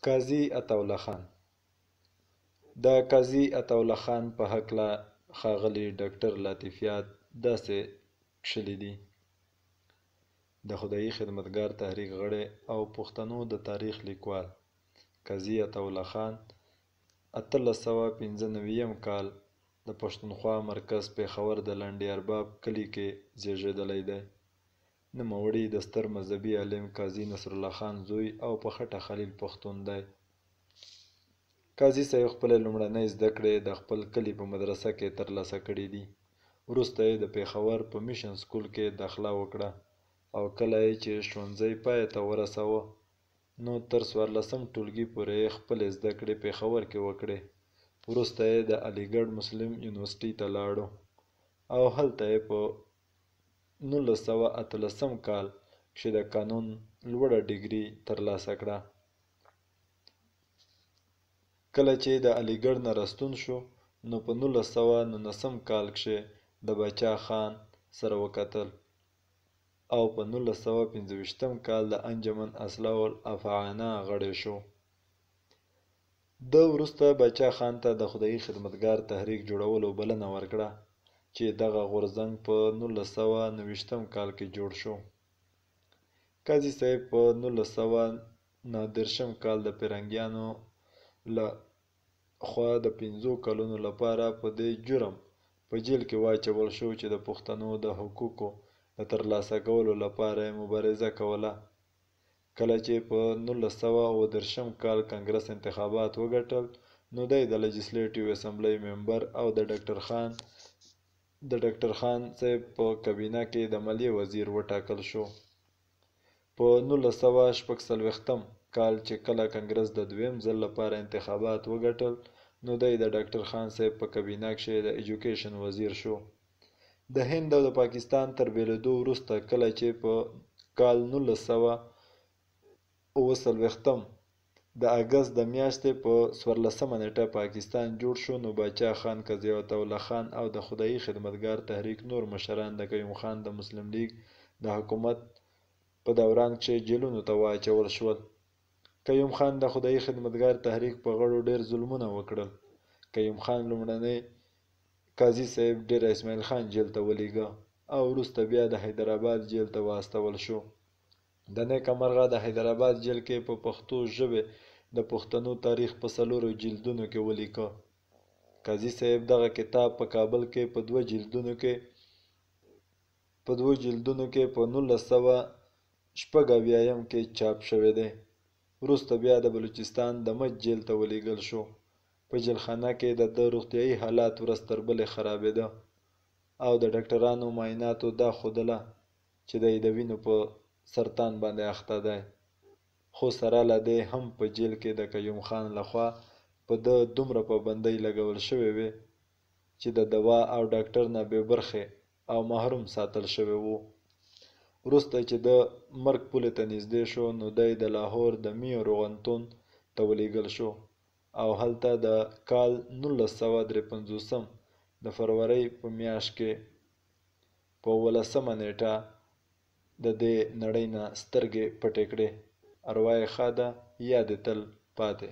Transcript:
قاضي عطاالله خان. د قاضي عطاالله خان په هکله ښاغلي ډاکټر لطیفیات داسې کښلي دي: د خدایي خدمتګار تحریک غړی او پښتنو د تاریخ لیکوال قاضي عطاالله خان 1895 کال د پښتونخوا مرکز پېښور د لنډۍ ارباب کلي کې زیږېدلی دی. نوموړی د ستر مذهبي عالم قاضي نصرالله خان زوی او په خټه خلیل پښتون دی. قاضي صاحب خپلې لومړنۍ زده کړې د خپل کلي په مدرسه کې ترلاسه کړې دي. وروسته یې د پېښور په میشن سکول کې داخله وکړه او کله یې چې ښوونځی پای ته ورساوه نو تر 14 ټولګي پورې یې خپلې زده کړې پېښور کې وکړې. وروسته یې د علیګړ مسلم یونیورسټۍ ته لاړو او هلته یې په 1918 کال کښې د قانون لوړه ډګري ترلاسه کړه. کله چې د علیګړ نه راستون شو نو په 1919 کال کښې د باچا خان سره وکتل او په 1925 کال د انجمن اصلاح الافاعنه غړی شو. ده وروسته باچا خان ته د خدایي خدمتګار تحریک جوړولو بلنه ورکړه چې دغه غورځنګ په 1929 کال کې جوړ شو. قاضي صاحب په 1919 کال د پیرنګیانو له خوا د 5 کلونو لپاره په دې جرم په جیل کې واچول شو چې د پښتنو د حقوقو د ترلاسه کولو لپاره یې مبارزه کوله. کله چې په 1930 کال کانګرس انتخابات وګټل نو دی د لیجسلیټیو اسمبلی ممبر او د ډاکټر خان صاحب په کابینه کې د مالیې وزیر وټاکل شو. په 1946 کال چې کله کانګرس د دویم ځل لپاره انتخابات وګټل نو دی د ډاکټر خان صاحب په کابینه کښې د ایجوکیشن وزیر شو. د هند او د پاکستان تر بېلېدو وروسته کله چې په کال 1940 د اګست د میاشتې په 14 نیټه پاکستان جوړ شو نو باچا خان، قاضي عطاالله خان او د خدایي خدمتګار تحریک نور مشران د قیوم خان د مسلم لیګ د حکومت په دوران کښې جیلونو ته واچول شول. قیوم خان د خدایي خدمتګار تحریک په غړو ډېر ظلمونه وکړل. قیوم خان لومړنی قاضي صاحب ډېر اسماعیل خان جیل ته ولېږه او وروسته بیا د حیدرآباد جیل ته واستول شو. د نیکه مرغه د حیدرآباد جیل کې په پښتو ژبې د پښتنو تاریخ په 4 جلدونو کې ولیکه. قاضي صاحب دغه کتاب په کابل کې په 2 جلدونو کې په 1976 کې چاپ شوی دی. وروسته بیا د بلوچستان د مچ جیل ته ولېږل شو. په جیلخانه کې د ده روغتیایي حالات ورځ تر بلې خرابېده او د ډاکټرانو معایناتو دا ښودله چې دی د وینو په سرطان باندې اخته دی. خو سره له دې هم په جیل کې د قیوم خان لخوا په ده دومره پابندۍ لګول شوې وې چې د دوا او ډاکټر نه بې برخې او محروم ساتل شوی و. وروسته چې د مرګ پولې ته نږدې شو نو دی د لاهور د میو روغتون ته ولېږل شو او هلته د کال 1953 د فروری په میاشت کې په 18 نیټه د دې نړۍ نه سترګې پټې کړې. اروا یې ښاده، یاد یې تل پاتې.